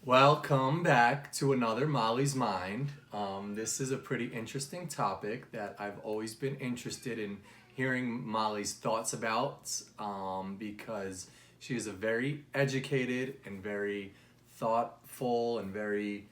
Welcome back to another Molly's Mind. This is a pretty interesting topic that I've always been interested in hearing Molly's thoughts about because she is a very educated and very thoughtful and very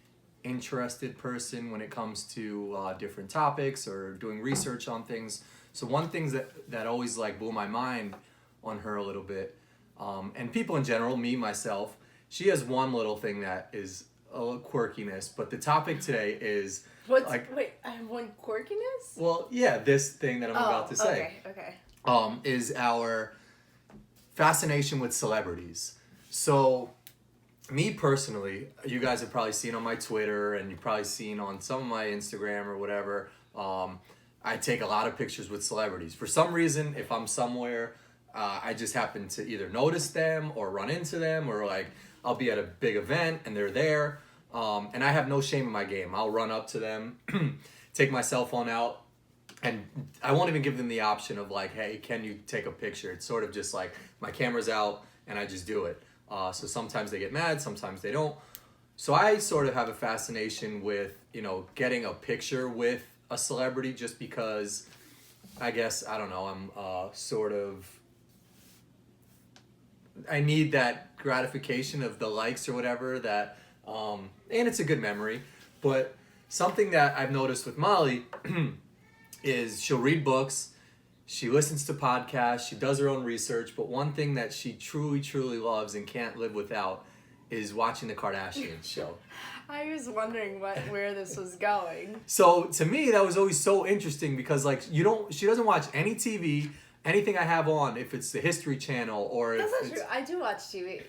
interested person when it comes to different topics or doing research on things. So one thing that always like blew my mind on her a little bit, and people in general, me myself, she has one little thing that is a little quirkiness, but the topic today is Wait, I have one quirkiness? well, yeah, this thing that I'm about to say. Okay. Is our fascination with celebrities. So, me personally, you guys have probably seen on my Twitter and you've probably seen on some of my Instagram or whatever. I take a lot of pictures with celebrities. For some reason, if I'm somewhere, I just happen to either notice them or run into them, or like I'll be at a big event and they're there. And I have no shame in my game. I'll run up to them, take my cell phone out, and I won't even give them the option of like, hey, can you take a picture? It's sort of just like my camera's out and I just do it. So sometimes they get mad, sometimes they don't. So I sort of have a fascination with, getting a picture with a celebrity just because I guess, I don't know, I'm I need that gratification of the likes or whatever that, and it's a good memory. But something that I've noticed with Molly is she'll read books, she listens to podcasts, she does her own research, but one thing that she truly, truly loves and can't live without is watching the Kardashians show. I was wondering where this was going. So to me, that was always so interesting because like she doesn't watch any TV, anything I have on, if it's the History Channel or That's if not it's... true. I do watch TV.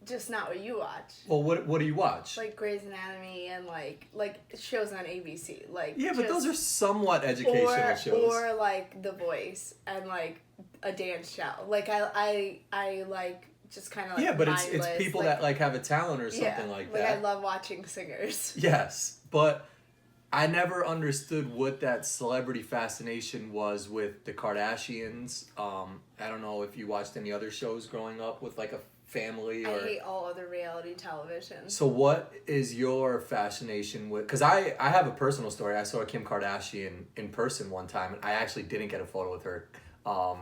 Just not what you watch. Well, what do you watch? Like Grey's Anatomy and like shows on ABC. Yeah, but those are somewhat educational shows. Or like The Voice and like a dance show. Like I like just kind of like yeah, but it's mindless, people that like have a talent or something like that. Like I love watching singers. Yes, but I never understood what that celebrity fascination was with the Kardashians. I don't know if you watched any other shows growing up with like a family or... I hate all other reality television. So what is your fascination with... Because I have a personal story. I saw Kim Kardashian in person one time, and I actually didn't get a photo with her. I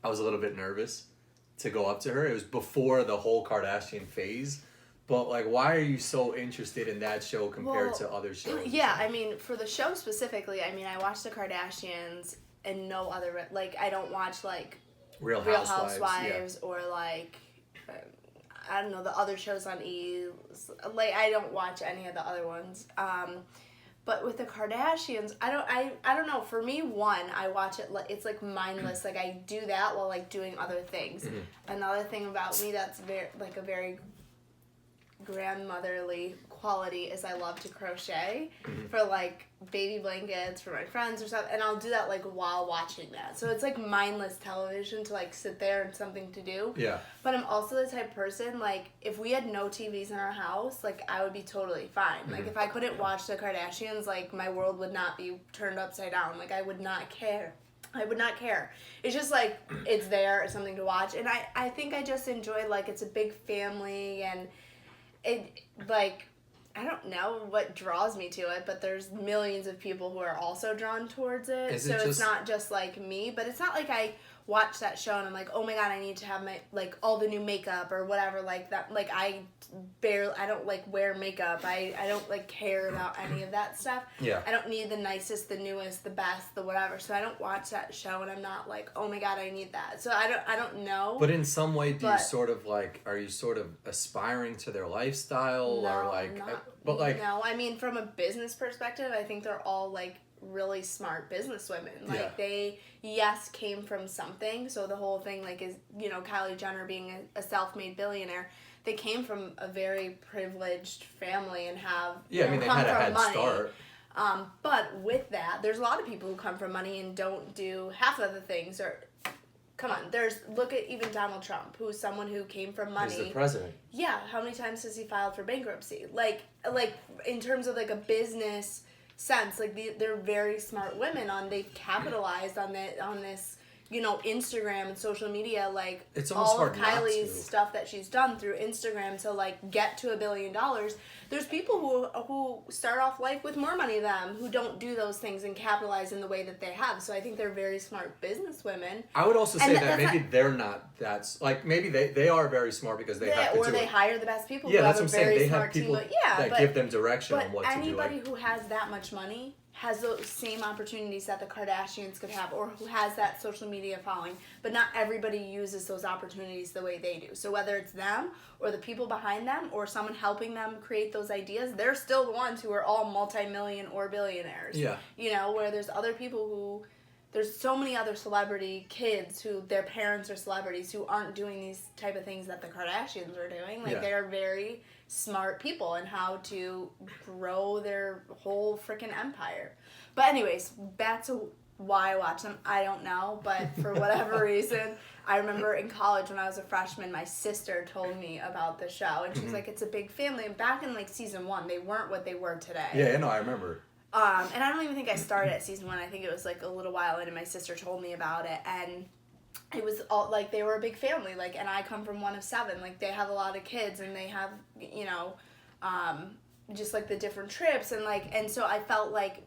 was a little bit nervous to go up to her. It was before the whole Kardashian phase. But, like, why are you so interested in that show compared to other shows? Yeah, I mean, for the show specifically, I mean, I watch the Kardashians and no other... Like, I don't watch, like... Real Housewives or, like... I don't know, the other shows on E! Like, I don't watch any of the other ones. But with the Kardashians, I don't know. For me, I watch it, it's like mindless. Like, I do that while, like, doing other things. Mm-hmm. Another thing about me that's a very grandmotherly quality is I love to crochet for like baby blankets for my friends or something, and I'll do that like while watching that. So it's like mindless television to like sit there and something to do. Yeah. But I'm also the type of person, like, if we had no TVs in our house, like, I would be totally fine. Like, if I couldn't watch the Kardashians, like, my world would not be turned upside down. Like, I would not care. It's just like, it's there, it's something to watch, and I think I just enjoy, like, it's a big family, and it, like, I don't know what draws me to it, but there's millions of people who are also drawn towards it. It's not just like me, but it's not like I watch that show and I'm like, oh my god, I need to have my, like, all the new makeup or whatever, like that. Like, I don't like wear makeup. I don't like care about any of that stuff. Yeah. I don't need the nicest, the newest, the best, the whatever. So I don't watch that show and I'm not like, oh my god, I need that. So I don't know. But in some way, you sort of like, are you sort of aspiring to their lifestyle? No, or like, no, I mean, from a business perspective, I think they're all like really smart businesswomen. Like, they, yes, came from something. So the whole thing, like, is, Kylie Jenner being a self-made billionaire, they came from a very privileged family and have they had a head start. But with that, there's a lot of people who come from money and don't do half of the things. Or come on, look at even Donald Trump, who's someone who came from money. He's the president. Yeah, how many times has he filed for bankruptcy? Like in terms of like a business sense, like they're very smart women. They've capitalized on this Instagram and social media, like it's almost all of hard not Kylie's to. stuff that she's done through Instagram to like get to $1 billion. There's people who start off life with more money than them who don't do those things and capitalize in the way that they have. So I think they're very smart business women. I would also say that maybe they're not. That's like maybe they are very smart because they have to or they hire the best people. Yeah, who that's have what I'm a very saying. They smart have people team. that give them direction on what to do. But anybody who has that much money has those same opportunities that the Kardashians could have, or who has that social media following. But not everybody uses those opportunities the way they do. So whether it's them or the people behind them or someone helping them create those ideas, they're still the ones who are all multi-million or billionaires. Yeah. Where there's other people who... There's so many other celebrity kids who their parents are celebrities who aren't doing these type of things that the Kardashians are doing. Like, they're very smart people in how to grow their whole freaking empire. But anyways, back to why I watch them. I don't know, but for whatever reason, I remember in college when I was a freshman, my sister told me about the show. And she was like, it's a big family. And back in, like, season 1, they weren't what they were today. Yeah, no, I remember. And I don't even think I started at season 1. I think it was like a little while in, and my sister told me about it, and it was all like they were a big family. Like, and I come from one of 7. Like, they have a lot of kids, and they have just like the different trips, and so I felt like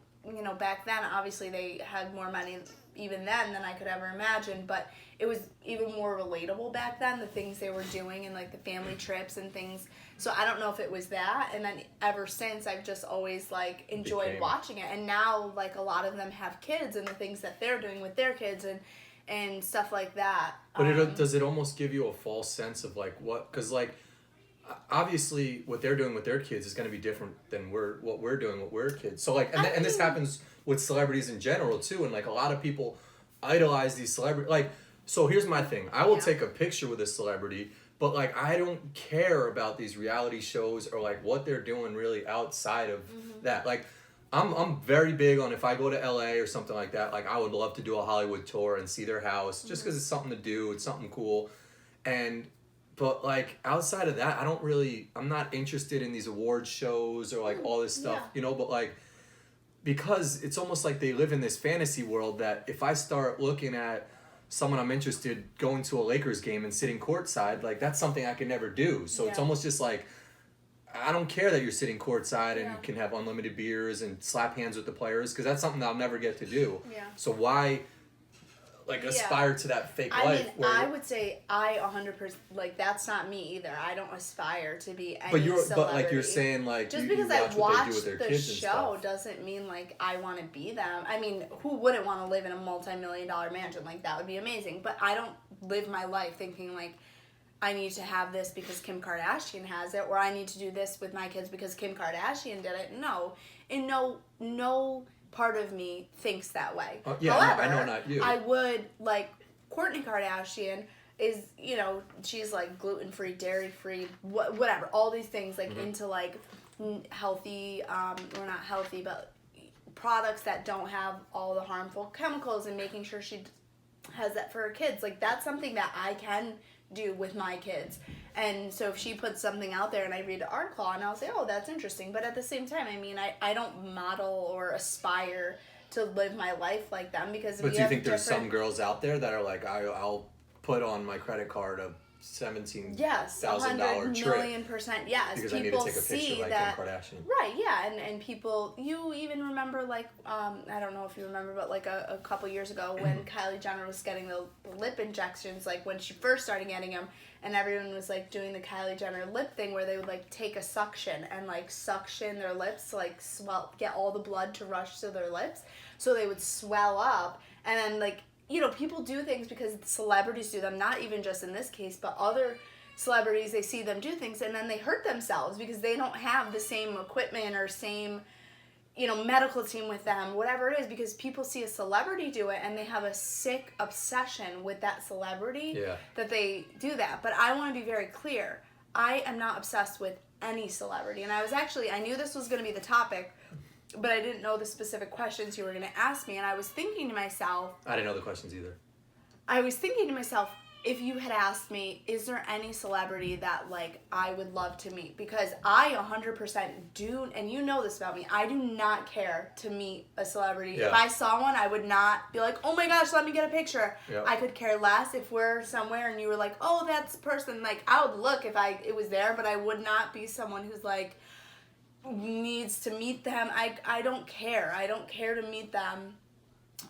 back then obviously they had more money even then than I could ever imagine, but it was even more relatable back then, the things they were doing and like the family trips and things. So I don't know if it was that, and then ever since I've just always like enjoyed watching it. And now like a lot of them have kids and the things that they're doing with their kids and stuff like that. But does it almost give you a false sense of like what? Because like obviously what they're doing with their kids is going to be different than what we're doing with we're kids. So like and this happens with celebrities in general too, and like a lot of people idolize these celebrities. Like, so here's my thing: I will take a picture with a celebrity, but like I don't care about these reality shows or like what they're doing really outside of that. Like, I'm very big on if I go to LA or something like that. Like, I would love to do a Hollywood tour and see their house just because it's something to do. It's something cool, But, like, outside of that, I'm not interested in these award shows or, like, all this stuff, but, like, because it's almost like they live in this fantasy world that if I start looking at someone I'm interested going to a Lakers game and sitting courtside, like, that's something I can never do. So it's almost just like, I don't care that you're sitting courtside and you can have unlimited beers and slap hands with the players, because that's something that I'll never get to do. Yeah. So why... like aspire to that fake life. I would say I 100%, like, that's not me either. I don't aspire to be any celebrity. But like you're saying, like, just you because watch I what they watched do with their the kids and show stuff. doesn't mean like I want to be them. I mean, who wouldn't want to live in a multi-million-dollar mansion? Like, that would be amazing. But I don't live my life thinking like I need to have this because Kim Kardashian has it, or I need to do this with my kids because Kim Kardashian did it. No, and no part of me thinks that way. However, I know not you. I would like. Kourtney Kardashian is, she's like gluten-free, dairy-free, whatever, all these things, like into like healthy, or not healthy, but products that don't have all the harmful chemicals, and making sure she has that for her kids. Like, that's something that I can do with my kids. And so if she puts something out there and I read an article and I'll say, oh, that's interesting. But at the same time, I mean, I don't model or aspire to live my life like them, because but do you think there's some girls out there that are like, I'll put on my credit card a $17,000 trip, $1,000,000%, yes, because people I need to take a picture like that, Kim Kardashian, right? Yeah, and people, you even remember, like, I don't know if you remember, but like a couple years ago when Kylie Jenner was getting the lip injections, like when she first started getting them, and everyone was like doing the Kylie Jenner lip thing where they would like take a suction and like suction their lips to like get all the blood to rush to their lips, so they would swell up. And then like, people do things because celebrities do them, not even just in this case, but other celebrities, they see them do things and then they hurt themselves because they don't have the same equipment or same medical team with them, whatever it is, because people see a celebrity do it and they have a sick obsession with that celebrity that they do that. But I want to be very clear. I am not obsessed with any celebrity. And I knew this was going to be the topic, but I didn't know the specific questions you were going to ask me. And I was thinking to myself... I didn't know the questions either. I was thinking to myself, if you had asked me, is there any celebrity that, like, I would love to meet? Because I 100% do, and you know this about me, I do not care to meet a celebrity. Yeah. If I saw one, I would not be like, oh my gosh, let me get a picture. Yeah. I could care less if we're somewhere and you were like, oh, that's the person. Like, I would look if it was there, but I would not be someone who's like, needs to meet them. I don't care. I don't care to meet them.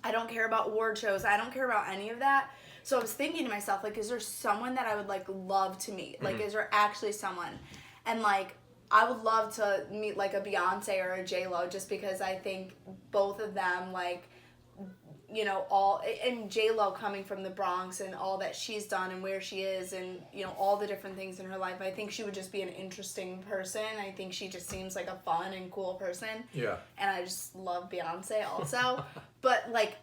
I don't care about award shows. I don't care about any of that. So I was thinking to myself, like, is there someone that I would, like, love to meet? Like, is there actually someone? And, like, I would love to meet, like, a Beyonce or a J-Lo just because I think both of them, like, you know, and J-Lo coming from the Bronx and all that she's done and where she is and, you know, all the different things in her life. I think she would just be an interesting person. I think she just seems like a fun and cool person. Yeah. And I just love Beyonce also. But, like,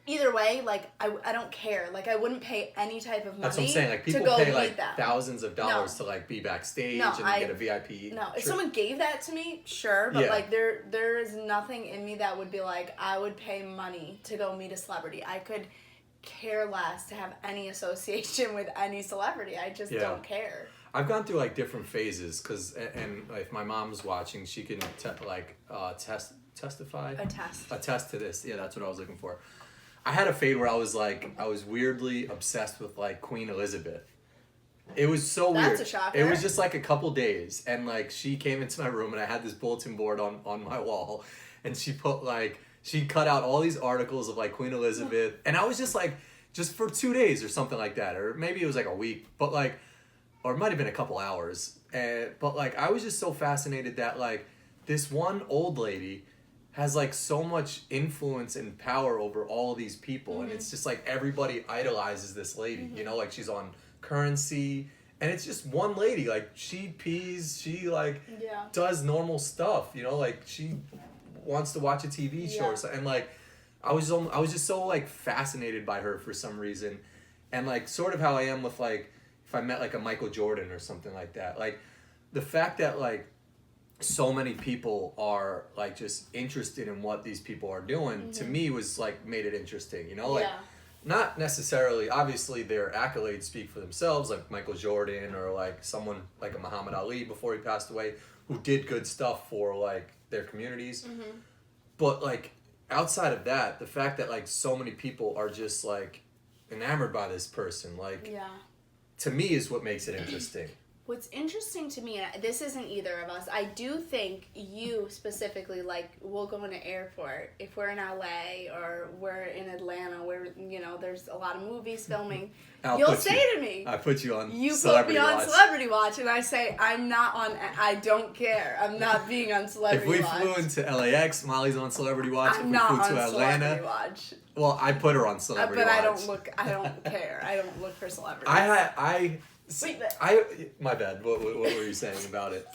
either way, like, I don't care. Like, I wouldn't pay any type of money. That's what I'm saying. Like, people to go pay meet like them. thousands of dollars No. to like be backstage No, and get a VIP. No, if trip. someone gave that to me, sure. But Yeah. like, there is nothing in me that would be like, I would pay money to go meet a celebrity. I could care less to have any association with any celebrity. I just don't care. I've gone through like different phases because, and if my mom's watching, she can testify. Attest to this. Yeah, that's what I was looking for. I had a fade where I was weirdly obsessed with like Queen Elizabeth. It was so weird. That's a shocker. It was just like a couple days, and like she came into my room, and I had this bulletin board on my wall, and she put she cut out all these articles of like Queen Elizabeth, and I was just for 2 days or something like that, or maybe it was like a week, but like, or it might have been a couple hours, but like I was just so fascinated that like this one old lady has like so much influence and power over all these people, and it's just like everybody idolizes this lady, you know, like she's on Currency, and it's just one lady, like she pees, she like does normal stuff, you know, like she wants to watch a TV show or something, and like I was just so like fascinated by her for some reason, and like sort of how I am with like if I met like a Michael Jordan or something like that, like the fact that like so many people are like just interested in what these people are doing to me was like made it interesting, you know, like not necessarily, obviously their accolades speak for themselves, like Michael Jordan or like someone like a Muhammad Ali before he passed away who did good stuff for like their communities, but like outside of that, the fact that like so many people are just like enamored by this person, like to me is what makes it interesting. What's interesting to me, and this isn't either of us, I do think you specifically, like, we'll go in an airport, if we're in LA or we're in Atlanta where, you know, there's a lot of movies filming, you'll say to me, I put you on you Celebrity put me Watch. on Celebrity Watch, and I say, I'm not on, I don't care, I'm not being on Celebrity Watch. If we flew into LAX, Molly's on Celebrity Watch. I'm if we not flew to on Atlanta, Celebrity Watch. Well, I put her on Celebrity Watch. But I don't care, I don't look for celebrities. My bad. What were you saying about it?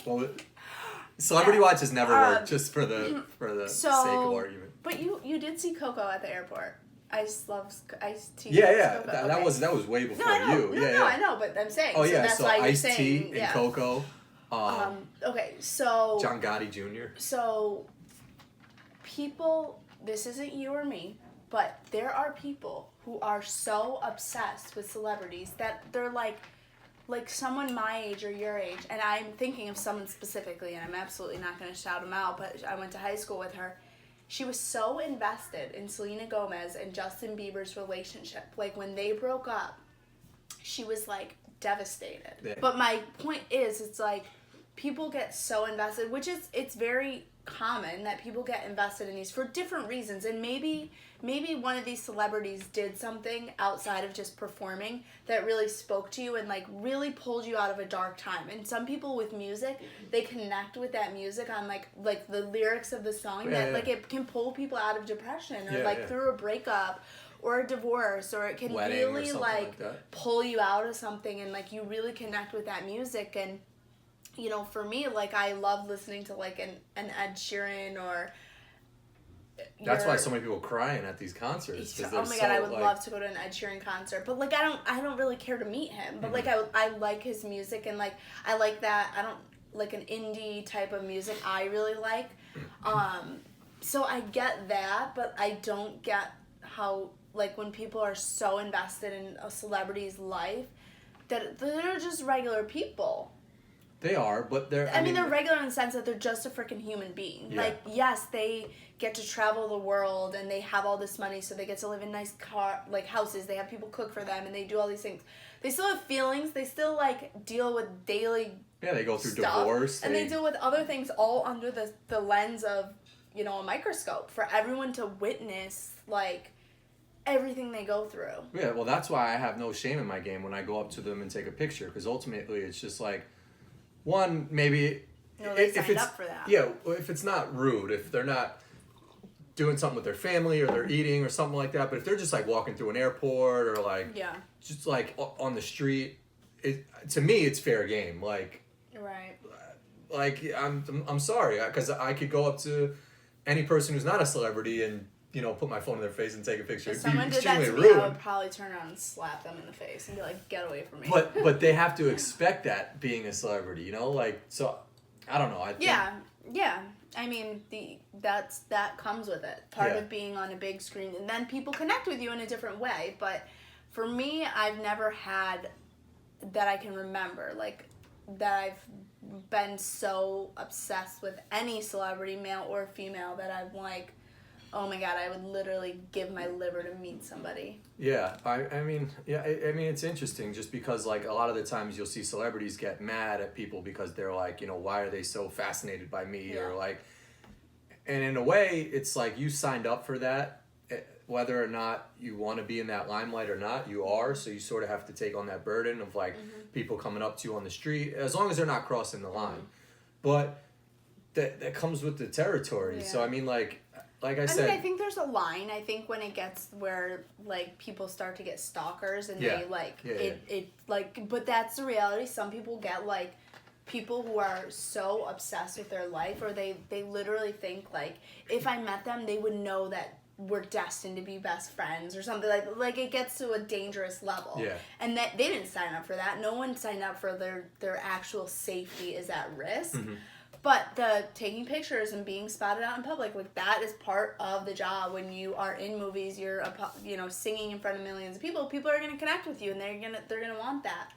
Celebrity Watch has never worked, just for the sake of argument. But you did see Coco at the airport. Iced tea. Yeah. Coco. That was way before you. No, I know, but I'm saying. Oh so yeah, that's so why you're iced saying, tea and Coco. Okay, so John Gotti Jr. So people, this isn't you or me, but there are people who are so obsessed with celebrities that they're like someone my age or your age, and I'm thinking of someone specifically, and I'm absolutely not going to shout him out, but I went to high school with her. She was so invested in Selena Gomez and Justin Bieber's relationship. Like, when they broke up, she was, like, devastated. Yeah. But my point is, it's like, people get so invested, which is, it's very common that people get invested in these for different reasons, and maybe one of these celebrities did something outside of just performing that really spoke to you and like really pulled you out of a dark time. And some people with music, they connect with that music on like the lyrics of the song like it can pull people out of depression or through a breakup or a divorce, or it can really like pull you out of something, and like you really connect with that music. And you know, for me, like, I love listening to, like, an Ed Sheeran or... That's why so many people crying at these concerts. Oh my God, I would love to go to an Ed Sheeran concert. But, like, I don't really care to meet him. But, like, I like his music, and, like, I like that. I don't... Like, an indie type of music I really like. So I get that, but I don't get how like when people are so invested in a celebrity's life that they're just regular people. They are, but they're... I mean, they're regular in the sense that they're just a freaking human being. Yeah. Like, yes, they get to travel the world and they have all this money, so they get to live in nice houses. They have people cook for them and they do all these things. They still have feelings. They still, like, deal with daily they go through stuff, divorce. And they deal with other things all under the lens of, you know, a microscope for everyone to witness, like, everything they go through. Yeah, well, that's why I have no shame in my game when I go up to them and take a picture, because ultimately it's just like, one, maybe... No, they signed up for that. Yeah, if it's not rude, if they're not doing something with their family or they're eating or something like that, but if they're just like walking through an airport or like just like on the street, to me it's fair game. Like, right. Like I'm sorry, because I could go up to any person who's not a celebrity and, you know, put my phone in their face and take a picture. If It'd be someone did that extremely to me, rude. I would probably turn around and slap them in the face and be like, "Get away from me." But they have to expect that being a celebrity, you know, like, so I don't know. I think, yeah. I mean, that comes with it. Part of being on a big screen, and then people connect with you in a different way. But for me, I've never had that I can remember, like, that I've been so obsessed with any celebrity, male or female, that I'm like, oh my God, I would literally give my liver to meet somebody. Yeah, I mean, it's interesting just because, like, a lot of the times you'll see celebrities get mad at people because they're like, you know, why are they so fascinated by me? Or like, and in a way, it's like you signed up for that, whether or not you want to be in that limelight or not, you are. So you sort of have to take on that burden of like people coming up to you on the street, as long as they're not crossing the line. But that comes with the territory. So I mean, like I said, I think there's a line. I think when it gets where, like, people start to get stalkers and they, like, it like, but that's the reality. Some people get, like, people who are so obsessed with their life, or they literally think, like, if I met them, they would know that we're destined to be best friends or something. Like it gets to a dangerous level. Yeah. And that they didn't sign up for that. No one signed up for their actual safety is at risk. Mm-hmm. But the taking pictures and being spotted out in public, like, that is part of the job. When you are in movies, you're singing in front of millions of people. People are gonna connect with you, and they're gonna want that.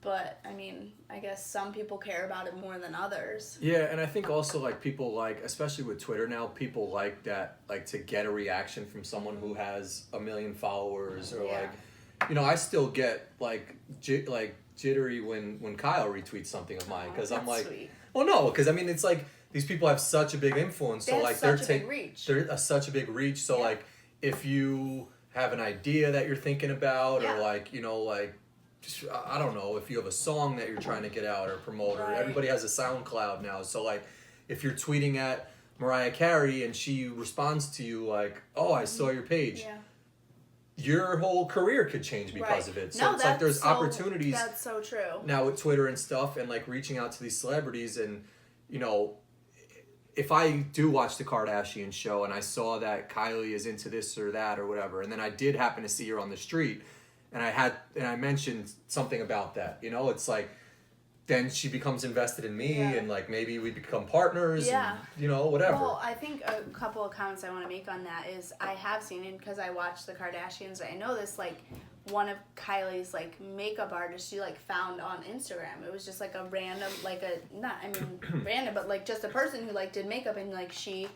But I mean, I guess some people care about it more than others. Yeah, and I think also, like, people like, especially with Twitter now, people like that, like, to get a reaction from someone who has 1 million followers, or like, you know, I still get like jittery when Kyle retweets something of mine, because I'm like. Sweet. Well, no, because I mean, it's like these people have such a big influence, so like they're such a big reach. So like, if you have an idea that you're thinking about, or like, you know, like, just, I don't know, if you have a song that you're trying to get out or promote, or everybody has a SoundCloud now. So like, if you're tweeting at Mariah Carey and she responds to you like, "Oh, I saw your page." Yeah. Your whole career could change because of it. So it's like there's opportunities. That's so true. Now with Twitter and stuff, and like reaching out to these celebrities, and, you know, if I do watch the Kardashians show and I saw that Kylie is into this or that or whatever, and then I did happen to see her on the street, and I mentioned something about that, you know, it's like, then she becomes invested in me, and like maybe we become partners, and, you know, whatever. Well, I think a couple of comments I want to make on that is, I have seen it because I watched the Kardashians. I know this, like, one of Kylie's, like, makeup artists she, like, found on Instagram. It was just like a random, like random, but like just a person who, like, did makeup, and like she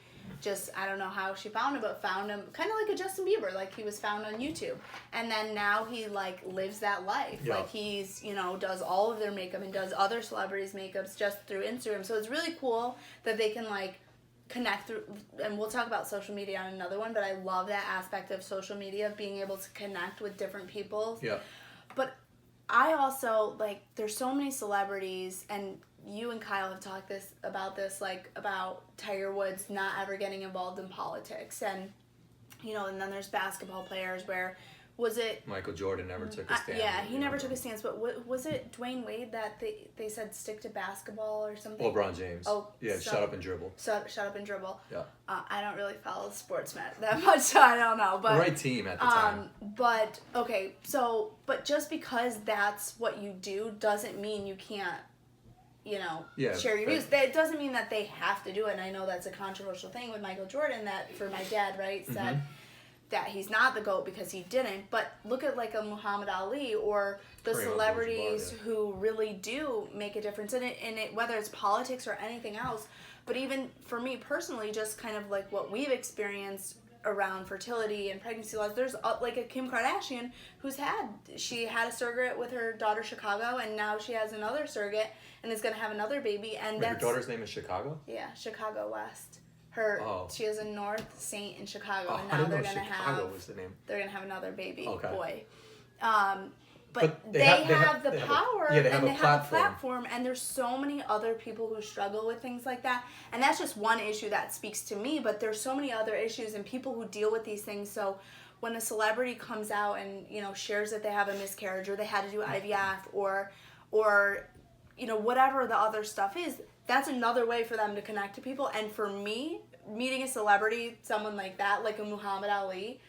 just, I don't know how she found him, but found him kind of like a Justin Bieber, like he was found on YouTube. And then now he, like, lives that life. Yeah. Like, he's, you know, does all of their makeup and does other celebrities' makeups just through Instagram. So it's really cool that they can, like, connect through, and we'll talk about social media on another one, but I love that aspect of social media, of being able to connect with different people. Yeah. But I also, like, there's so many celebrities, and you and Kyle have talked about this, like, about Tiger Woods not ever getting involved in politics, and, you know, and then there's basketball players where, was it... Michael Jordan never took a stand. Yeah, he never took a stance, but was it Dwayne Wade that they said stick to basketball or something? LeBron James. Oh, yeah, shut up and dribble. Shut up and dribble. Yeah. I don't really follow sports that much, so I don't know. But the right team at the time. But, okay, so, but just because that's what you do doesn't mean you can't, you know, share your views. It doesn't mean that they have to do it, and I know that's a controversial thing with Michael Jordan, that, for my dad, right, said... that he's not the GOAT because he didn't, but look at like a Muhammad Ali or the Kareem celebrities Abdul-Jabbar, who really do make a difference in it, whether it's politics or anything else. But even for me personally, just kind of like what we've experienced around fertility and pregnancy loss, there's like a Kim Kardashian she had a surrogate with her daughter Chicago, and now she has another surrogate and is going to have another baby. And Wait, her daughter's name is Chicago? Yeah, Chicago West. She has a North Saint in Chicago, and now they're gonna Chicago was the name. They're gonna have another baby boy. But they have the power, and they have a platform, and there's so many other people who struggle with things like that. And that's just one issue that speaks to me, but there's so many other issues and people who deal with these things. So when a celebrity comes out and, you know, shares that they have a miscarriage or they had to do IVF or you know, whatever the other stuff is, that's another way for them to connect to people. And for me, meeting a celebrity, someone like that, like a Muhammad Ali,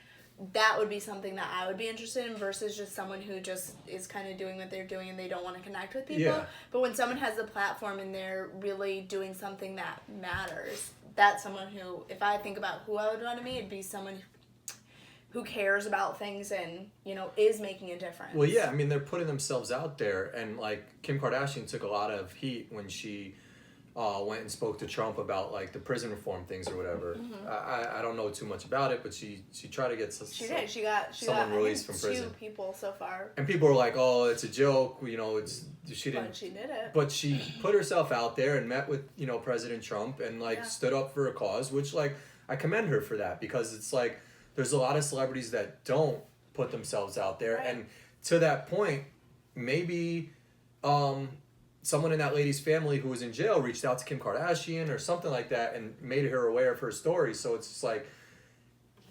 that would be something that I would be interested in versus just someone who just is kind of doing what they're doing and they don't want to connect with people. Yeah. But when someone has the platform and they're really doing something that matters, that's someone who, if I think about who I would want to meet, it'd be someone who cares about things and, you know, is making a difference. Well, yeah, I mean, they're putting themselves out there, and like Kim Kardashian took a lot of heat when she went and spoke to Trump about like the prison reform things or whatever. I don't know too much about it, but she tried to get she got released from prison. 2 people so far. And people were like, "Oh, it's a joke," you know. She didn't. But she did it. But she put herself out there and met with, you know, President Trump and like stood up for a cause, which like I commend her for that, because it's like there's a lot of celebrities that don't put themselves out there, and to that point, maybe someone in that lady's family who was in jail reached out to Kim Kardashian or something like that and made her aware of her story. So it's just like,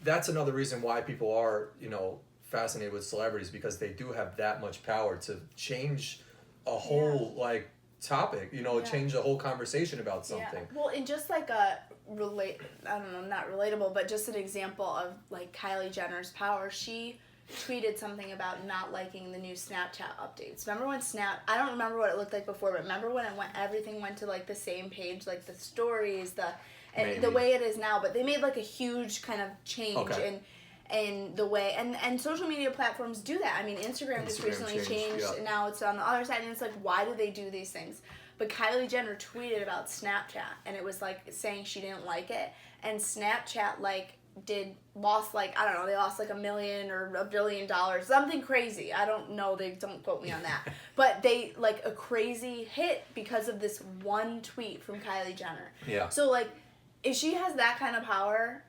that's another reason why people are, you know, fascinated with celebrities, because they do have that much power to change a whole like topic, you know, change a whole conversation about something. Yeah. Well, and just like a not relatable, but just an example of like Kylie Jenner's power. She tweeted something about not liking the new Snapchat updates. Remember when I don't remember what it looked like before, but remember when everything went to like the same page, like the stories, the way it is now, but they made like a huge kind of change in the way, and social media platforms do that. I mean, Instagram just recently changed, and now it's on the other side, and it's like, why do they do these things? But Kylie Jenner tweeted about Snapchat, and it was like saying she didn't like it, and Snapchat lost like, I don't know, they lost like $1 million or $1 billion, something crazy. I don't know, they don't quote me on that. But they like a crazy hit because of this one tweet from Kylie Jenner. Yeah. So like, if she has that kind of power,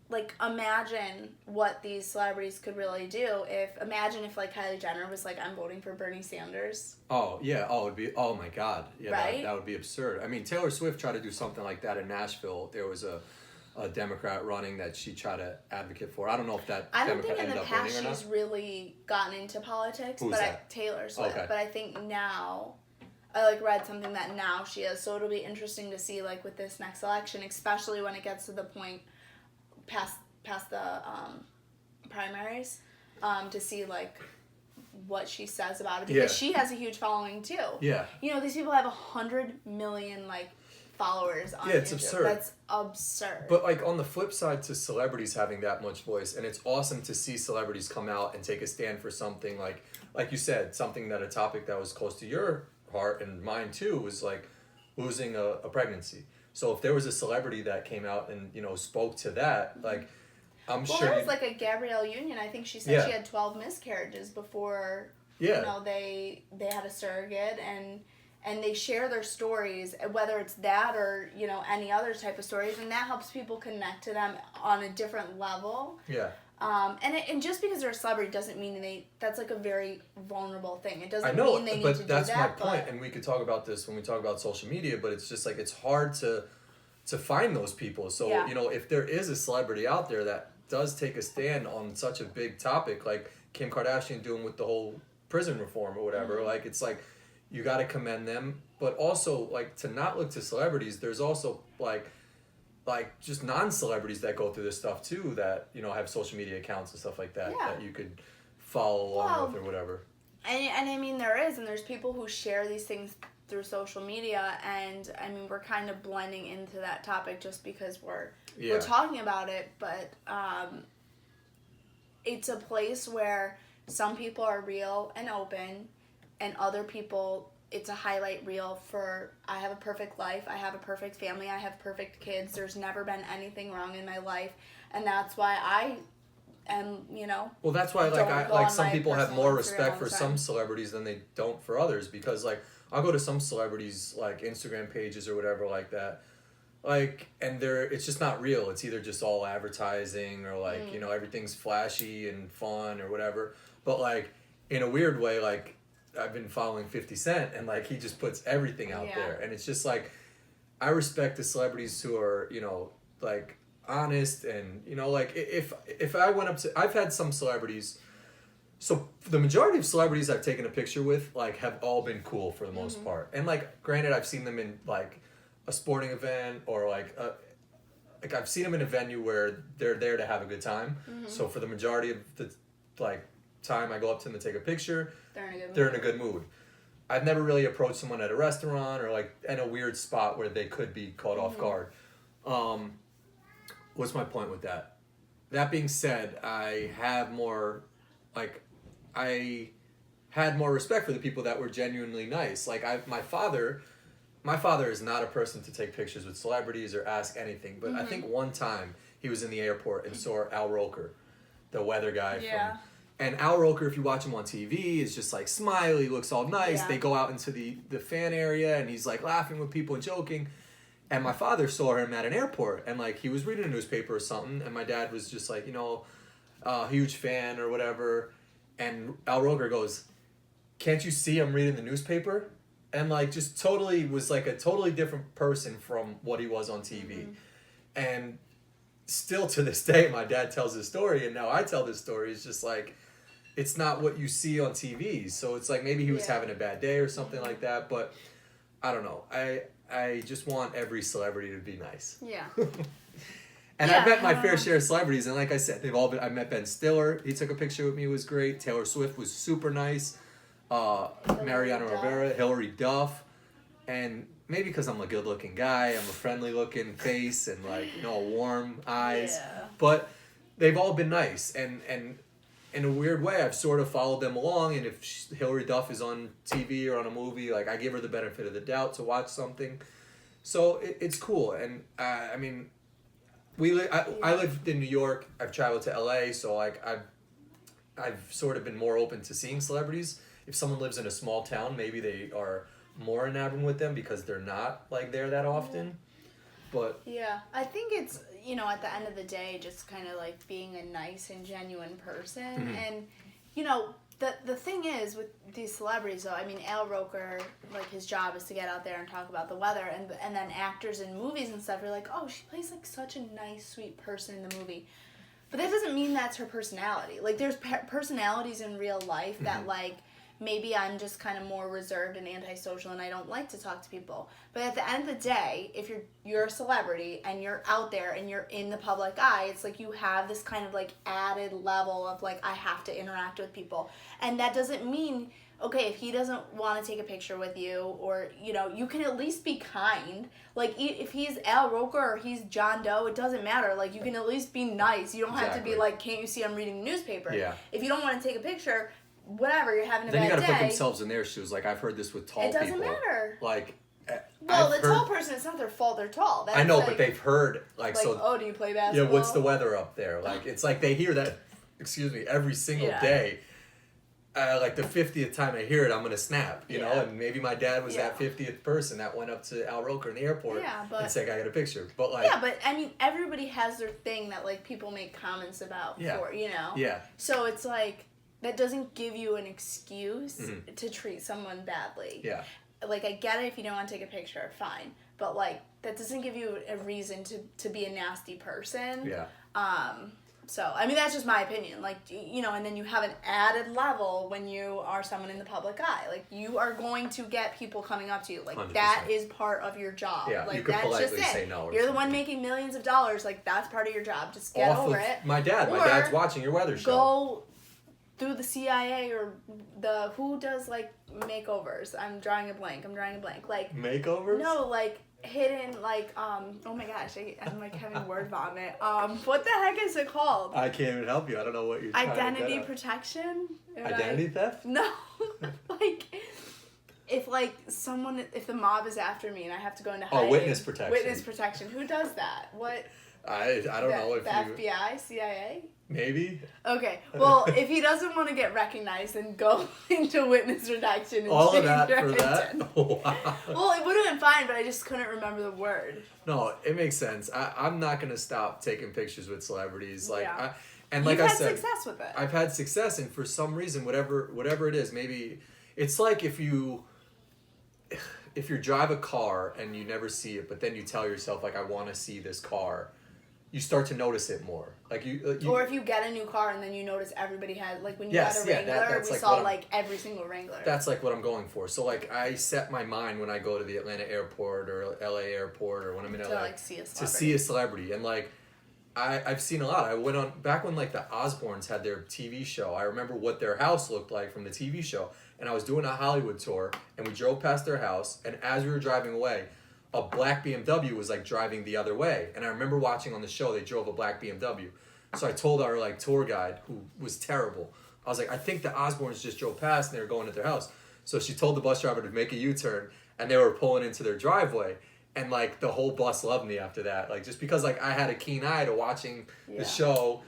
like imagine what these celebrities could really do. Imagine if like Kylie Jenner was like, I'm voting for Bernie Sanders. Oh yeah. Oh, it'd be. Oh my God. Yeah. Right? That would be absurd. I mean, Taylor Swift tried to do something like that in Nashville. There was a Democrat running that she tried to advocate for. I don't know if that Democrat ended up winning or not. I don't think in the past she's really gotten into politics. Who's that? Taylor Swift. Okay. But I think now, I like read something that now she is. So it'll be interesting to see like with this next election, especially when it gets to the point past the primaries, to see like what she says about it, because she has a huge following too. Yeah. You know, these people have 100 million like followers on it's YouTube. absurd. That's absurd. But like on the flip side to celebrities having that much voice, and it's awesome to see celebrities come out and take a stand for something like you said, something that a topic that was close to your heart and mine too, was like losing a pregnancy. So if there was a celebrity that came out and, you know, spoke to that, like I'm sure. Well, there was like a Gabrielle Union. I think she said she had 12 miscarriages before. You know, they had a surrogate, and they share their stories, whether it's that or, you know, any other type of stories, and that helps people connect to them on a different level. Yeah. And just because they're a celebrity doesn't mean that's like a very vulnerable thing. It doesn't mean they need to do that. But that's my point, and we could talk about this when we talk about social media, but it's just like it's hard to find those people. So, you know, if there is a celebrity out there that does take a stand on such a big topic, like Kim Kardashian doing with the whole prison reform or whatever, like it's like you got to commend them, but also like to not look to celebrities. There's also like just non-celebrities that go through this stuff too, that, you know, have social media accounts and stuff like that that you could follow along with or whatever. And I mean, there's people who share these things through social media, and I mean, we're kind of blending into that topic just because we're talking about it, but it's a place where some people are real and open, and other people, it's a highlight reel for, I have a perfect life, I have a perfect family, I have perfect kids, there's never been anything wrong in my life, and that's why I am, Well, that's why don't go on some my people have personal more Instagram respect all for the some time. celebrities than they don't for others, because like I'll go to some celebrities like Instagram pages or whatever like that, like, and it's just not real. It's either just all advertising or like everything's flashy and fun or whatever. But like in a weird way, like I've been following 50 Cent, and like he just puts everything out there, and it's just like I respect the celebrities who are like honest, and like if I went up to, I've had some celebrities. So the majority of celebrities I've taken a picture with like have all been cool for the most part, and like granted I've seen them in like a sporting event or like I've seen them in a venue where they're there to have a good time. So for the majority of the like time I go up to them to take a picture, they're in a good mood. I've never really approached someone at a restaurant or like in a weird spot where they could be caught off guard. What's my point with that? That being said, I had more respect for the people that were genuinely nice. Like my father is not a person to take pictures with celebrities or ask anything. But I think one time he was in the airport and saw Al Roker, the weather guy from. And Al Roker, if you watch him on TV, is just like smiley, looks all nice. Yeah. They go out into the fan area and he's like laughing with people and joking. And my father saw him at an airport and like he was reading a newspaper or something. And my dad was just like, a huge fan or whatever. And Al Roker goes, "Can't you see I'm reading the newspaper?" And like just totally was like a totally different person from what he was on TV. And still to this day, my dad tells this story, and now I tell this story. It's just like, it's not what you see on TV. So it's like maybe he was having a bad day or something like that. But I don't know. I just want every celebrity to be nice. Yeah. And I've met my fair share of celebrities, and like I said, they've all been. I met Ben Stiller. He took a picture with me. It was great. Taylor Swift was super nice. Mariano Rivera, Hilary Duff, and maybe because I'm a good-looking guy, I'm a friendly-looking face, and like warm eyes. Yeah. But they've all been nice, and in a weird way, I've sort of followed them along. And if Hilary Duff is on TV or on a movie, like I give her the benefit of the doubt to watch something. So it's cool, and I mean. I lived in New York. I've traveled to LA, so like I've sort of been more open to seeing celebrities. If someone lives in a small town, maybe they are more enamored with them because they're not like there that often. But yeah, I think it's at the end of the day, just kind of like being a nice and genuine person, and The thing is with these celebrities though, I mean Al Roker, like his job is to get out there and talk about the weather, and then actors in movies and stuff are like, oh, she plays like such a nice, sweet person in the movie, but that doesn't mean that's her personality. Like there's personalities in real life that like maybe I'm just kind of more reserved and antisocial and I don't like to talk to people. But at the end of the day, if you're a celebrity and you're out there and you're in the public eye, it's like you have this kind of like added level of like I have to interact with people. And that doesn't mean, okay, if he doesn't want to take a picture with you or, you can at least be kind. Like if he's Al Roker or he's John Doe, it doesn't matter. Like you can at least be nice. You don't have to be like, can't you see I'm reading a newspaper? Yeah. If you don't want to take a picture, whatever, you're having a then bad day. Then you got to put themselves in their shoes. Like I've heard this with tall people. It doesn't matter. Like, well, the tall person, it's not their fault they're tall. That's I know, like, but they've heard like so. Oh, do you play basketball? Yeah, what's the weather up there? Like it's like they hear that. Excuse me, every single day. Like the 50th time I hear it, I'm gonna snap. You know, and maybe my dad was that 50th person that went up to Al Roker in the airport and said, "I got a picture." But like, but I mean, everybody has their thing that like people make comments about. For Yeah. So it's like. That doesn't give you an excuse to treat someone badly. Yeah. Like, I get it if you don't want to take a picture, fine. But, like, that doesn't give you a reason to be a nasty person. Yeah. So, I mean, that's just my opinion. Like, and then you have an added level when you are someone in the public eye. Like, you are going to get people coming up to you. Like, 100%. that is part of your job. Yeah, like, you could that's politely just it. say no. You're the one making millions of dollars. Like, that's part of your job. Just get over it. My dad. My dad's watching your weather show. Go through the CIA or who does like makeovers. I'm drawing a blank. Like makeovers? No, like hidden, like, oh my gosh, I'm like having word vomit. What the heck is it called? I can't even help you. I don't know what you're trying to get Identity at. protection? Identity theft? No. Like, if the mob is after me and I have to go into hiding. Oh, witness protection. Witness protection. Who does that? What? I don't know if the FBI, CIA? Maybe. Okay. Well, if he doesn't want to get recognized, then go into witness protection and all of change that your for that? identity. Oh, wow. Well, it would have been fine, but I just couldn't remember the word. No, it makes sense. I'm not gonna stop taking pictures with celebrities. Like, Yeah. and like You've I had said, success with it. I've had success, and for some reason, whatever it is, maybe it's like if you drive a car and you never see it, but then you tell yourself like, I want to see this car, you start to notice it more. Like you or if you get a new car and then you notice everybody had, like when you Yes, got a yeah, Wrangler, that's we like saw what like every single Wrangler. that's like what I'm going for. So like I set my mind when I go to the Atlanta airport or LA airport or when I'm in to LA like see a celebrity. to see a celebrity. And like I've seen a lot. I went on back when like the Osbournes had their TV show. I remember what their house looked like from the TV show. And I was doing a Hollywood tour and we drove past their house, and as we were driving away, a black BMW was like driving the other way. And I remember watching on the show, they drove a black BMW. So I told our like tour guide, who was terrible, I was like, I think the Osbournes just drove past and they were going to their house. So she told the bus driver to make a U-turn, and they were pulling into their driveway. And like the whole bus loved me after that. Like just because like I had a keen eye to watching the show,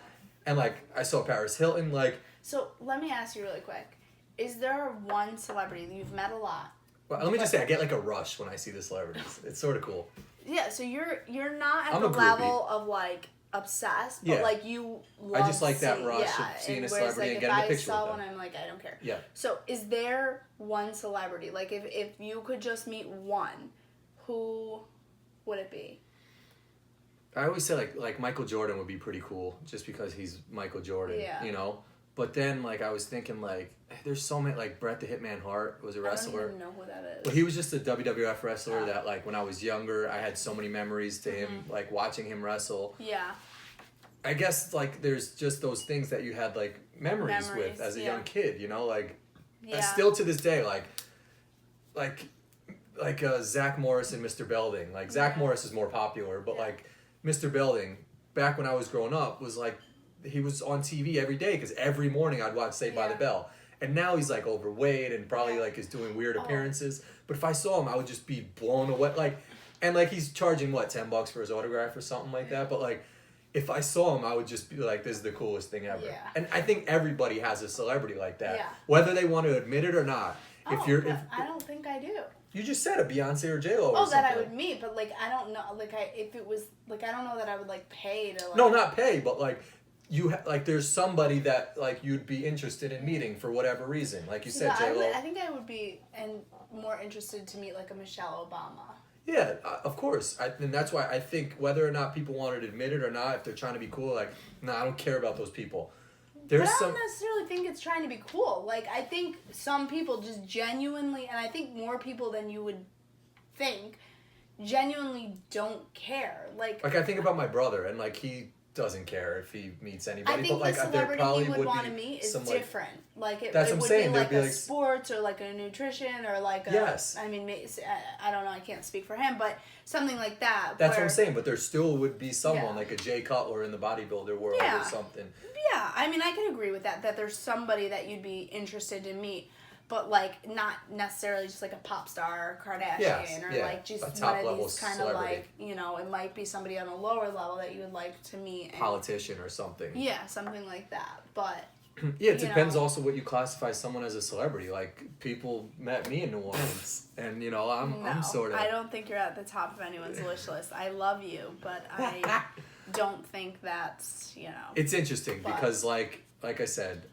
and like I saw Paris Hilton. Like, So let me ask you really quick. Is there one celebrity that you've met a lot? well, let me just say, I get like a rush when I see the celebrities. It's sort of cool. Yeah, so you're not at I'm the a groupie. level of like obsessed, but Yeah. like you love I just like that rush of yeah, seeing a whereas, celebrity like, and getting a picture if I saw with one, them. I'm like, I don't care. Yeah. So is there one celebrity, like if you could just meet one, who would it be? I always say like Michael Jordan would be pretty cool just because he's Michael Jordan, Yeah. you know? But then like I was thinking like there's so many, like Bret the Hitman Hart was a I don't wrestler. even know who that is. Well, he was just a WWF wrestler Oh. that like when I was younger, I had so many memories to him, like watching him wrestle. Yeah. I guess like there's just those things that you had like memories with as a young kid, you know, like and still to this day, like Zach Morris and Mr. Belding. Like Zach Morris is more popular, but like Mr. Belding, back when I was growing up, was like he was on TV every day because every morning I'd watch Saved by the Bell. And now he's like overweight and probably like is doing weird appearances. But if I saw him, I would just be blown away. Like, and like he's charging what, $10 for his autograph or something like that. But like, if I saw him, I would just be like, this is the coolest thing ever. Yeah. And I think everybody has a celebrity like that, Yeah. whether they want to admit it or not. Oh, If I don't think I do. you just said a Beyonce or J Lo or Oh, something. that I would meet, but like I don't know. Like if it was like I don't know that I would like pay to. Like, No, not pay, but like you like there's somebody that like you'd be interested in meeting for whatever reason. Like you said, J Lo. I think I would be more interested to meet like a Michelle Obama. Yeah, of course. And that's why I think whether or not people want to admit it or not, if they're trying to be cool, like, no, I don't care about those people. But I don't necessarily think it's trying to be cool. Like, I think some people just genuinely, and I think more people than you would think, genuinely don't care. Like I think about my brother, and like he doesn't care if he meets anybody. I think but like the there celebrity probably he would want to be meet is some, different. Like it, That's it what I'm would saying. be There'd like be, a like, sports or like a nutrition or like a. Yes. I mean, I don't know. I can't speak for him, but something like that. That's where, what I'm saying. But there still would be someone Yeah. like a Jay Cutler in the bodybuilder world Yeah. or something. Yeah, I mean, I can agree with that. That there's somebody that you'd be interested to meet, but like not necessarily just like a pop star or Kardashian Yes, or yeah, like just a one top of level these kind of celebrity. like it might be somebody on a lower level that you would like to meet. And, Politician or something. yeah, something like that. But Yeah, it you depends know. also what you classify someone as a celebrity. Like people met me in New Orleans, and you know I'm sort of. I don't think you're at the top of anyone's wish list. I love you, but I don't think that's It's interesting But- because like I said,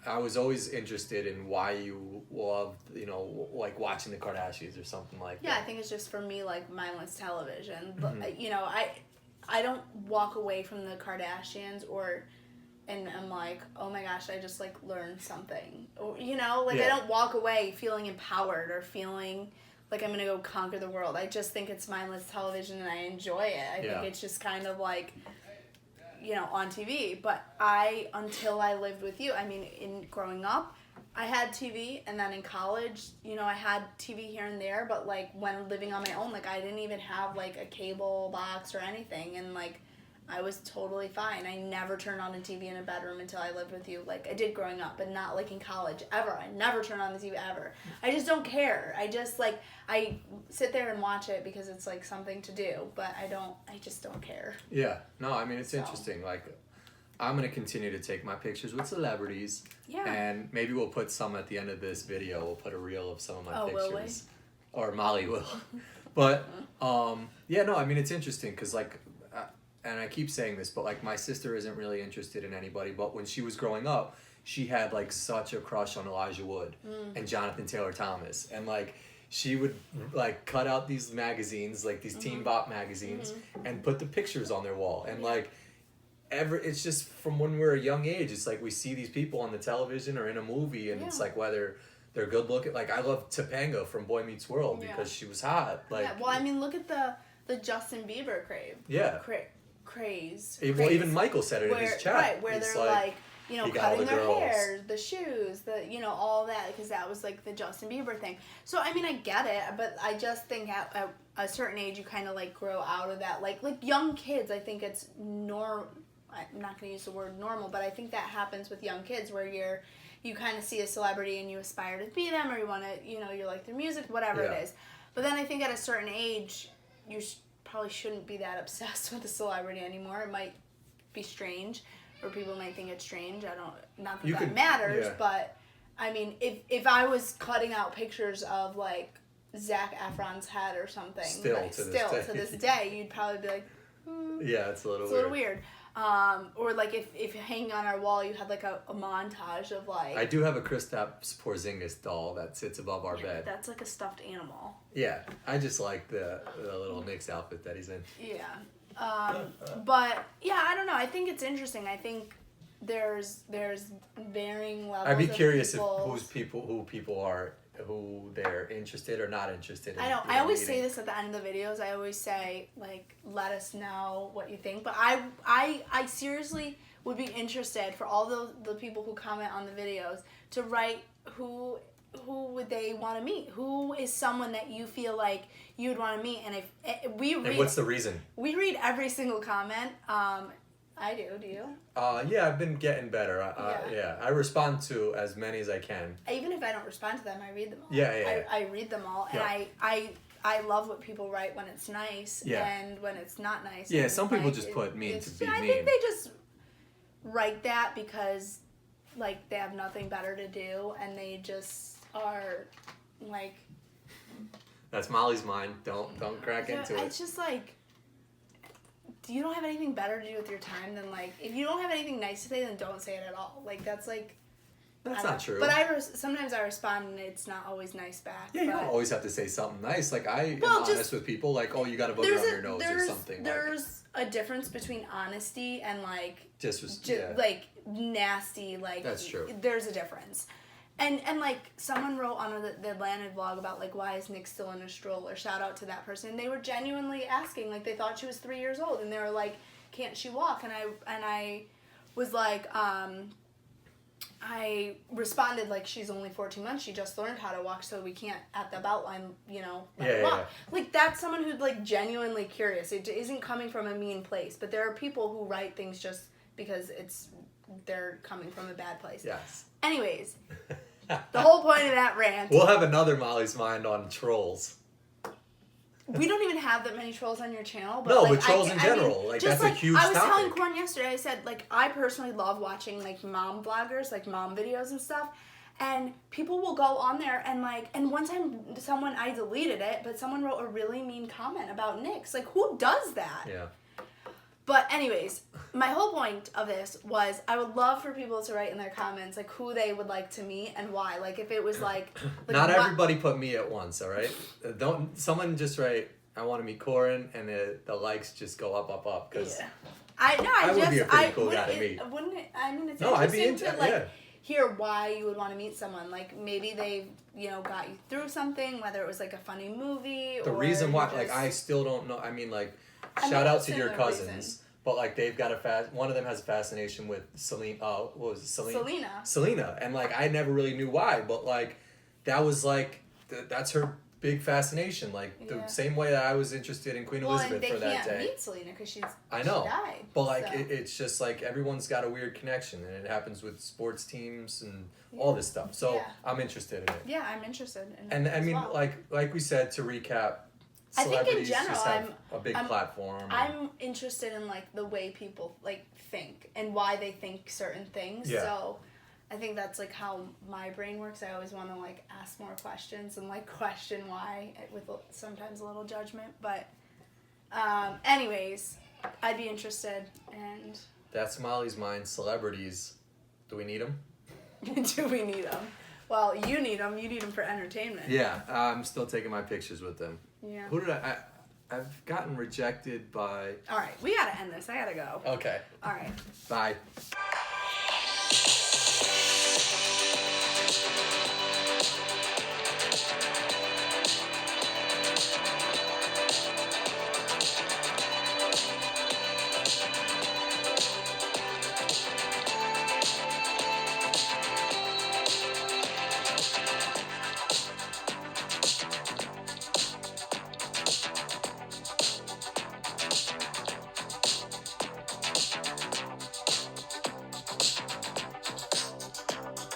I was always interested in why you loved like watching the Kardashians or something like Yeah, I that. think it's just for me like mindless television. Mm-hmm. But I don't walk away from the Kardashians and I'm like, oh my gosh, I just like learned something. Or I Yeah. don't walk away feeling empowered or feeling like I'm gonna go conquer the world. I just think it's mindless television and I enjoy it. I think it's just kind of like on TV. But until I lived with you, I mean, in growing up, I had TV, and then in college, you know, I had TV here and there, but, like, when living on my own, like, I didn't even have, like, a cable box or anything, and, like, I was totally fine. I never turned on a TV in a bedroom until I lived with you. Like, I did growing up, but not, like, in college, ever. I never turned on the TV, ever. I just don't care. I just, like, I sit there and watch it because it's, like, something to do, but I just don't care. Yeah. No, I mean, it's interesting. Like, I'm going to continue to take my pictures with celebrities. Yeah. And maybe we'll put some at the end of this video. We'll put a reel of some of my pictures. Will we? Or Molly will. But, yeah, no, I mean, it's interesting because, like, and I keep saying this, but, like, my sister isn't really interested in anybody. But when she was growing up, she had, like, such a crush on Elijah Wood and Jonathan Taylor Thomas. And, like, she would, like, cut out these magazines, like, these Teen Bop magazines, and put the pictures on their wall. And, like, it's just from when we're a young age, it's like we see these people on the television or in a movie, and it's like whether they're good looking. Like, I love Topanga from Boy Meets World because she was hot. Like, well, I mean, look at the Justin Bieber crave. Yeah. Craze. Well, even Michael said it in his chat. Right, where they're like, you know, cutting their hair, the shoes, you know, all that, because that was like the Justin Bieber thing. So, I mean, I get it, but I just think at a certain age you kind of like grow out of that. Like young kids, I think it's I'm not going to use the word normal, but I think that happens with young kids where you kind of see a celebrity and you aspire to be them, or you want to, you know, you like their music, whatever it is. But then I think at a certain age, you probably shouldn't be that obsessed with a celebrity anymore. It might be strange, or people might think it's strange. Not that that matters, but I mean, if I was cutting out pictures of like Zac Efron's head or something, still to this day, you'd probably be like, yeah, it's a little weird. Or like if hanging on our wall you had like a montage of like... I do have a Kristaps Porzingis doll that sits above our bed. That's like a stuffed animal. Yeah, I just like the little Knicks outfit that he's in. Yeah. But yeah, I don't know. I think it's interesting. I think there's varying levels. I'd be curious who people are, who they're interested or not interested in. I know. I always say this at the end of the videos. I always say, like, let us know what you think. But I seriously would be interested for all the people who comment on the videos to write who would they want to meet? Who is someone that you feel like you would want to meet? And if we read... And what's the reason? We read every single comment. I do. Do you? Yeah, I've been getting better. Yeah, I respond to as many as I can. Even if I don't respond to them, I read them all. Yeah. I read them all, and I love what people write when it's nice and when it's not nice. Yeah, some people just put mean to be mean. I think they just write that because, like, they have nothing better to do, and they just are, like... That's Molly's mind. Don't crack into it. It's just like... You don't have anything better to do with your time than, like, if you don't have anything nice to say, then don't say it at all. Like, that's like... That's not true. But sometimes I respond and it's not always nice back. Yeah, you don't always have to say something nice. Like, I am honest with people. Like, oh, you got a booger on your nose or something. There's a difference between honesty and, like... like, nasty, like... That's true. There's a difference. And like, someone wrote on the Atlanta vlog about, like, why is Nick still in a stroller? Shout out to that person. And they were genuinely asking, like, they thought she was 3 years old. And they were like, can't she walk? And I was like, I responded, like, she's only 14 months. She just learned how to walk, so we can't, at the bout line, you know, let her walk. Yeah. Like, that's someone who's, like, genuinely curious. It isn't coming from a mean place. But there are people who write things just because they're coming from a bad place. Yes. Anyways, the whole point of that rant... We'll have another Molly's Mind on trolls. We don't even have that many trolls on your channel. But no, like, but trolls in general. Like, that's like, a huge topic. I was telling Corin yesterday, I said, like, I personally love watching, like, mom vloggers, like, mom videos and stuff. And people will go on there and, like... And one time, I deleted it, but someone wrote a really mean comment about Nick's. Like, who does that? Yeah. But anyways, my whole point of this was I would love for people to write in their comments, like, who they would like to meet and why. Like, if it was, like Not everybody put me at once, all right? Someone just write, I want to meet Corin, and the likes just go up, because I would be a pretty cool guy to meet. Wouldn't it? I mean, it's I'd be interesting to, like, hear why you would want to meet someone. Like, maybe they, you know, got you through something, whether it was, like, a funny movie or... The reason why, like, I still don't know. I mean, like... Shout out to your cousins. but like they've got one of them has a fascination with Selena. What was it? Selena, and like I never really knew why, but like that was like that's her big fascination. Like the same way that I was interested in Queen Elizabeth for that day. Well, and they can't meet Selena because she died. But like it's just like everyone's got a weird connection, and it happens with sports teams and all this stuff. So I'm interested in it. Yeah, I'm interested in it. And I mean, like we said, to recap, celebrities just have a big platform. I'm interested in like the way people like think and why they think certain things. Yeah. So I think that's like how my brain works. I always want to like ask more questions and like question why with sometimes a little judgment. But anyways, I'd be interested. And that's Molly's mind. Celebrities, do we need them? Do we need them? Well, you need them. You need them for entertainment. Yeah, I'm still taking my pictures with them. Yeah. Who did I've gotten rejected by... All right, we gotta end this. I gotta go. Okay. All right. Bye.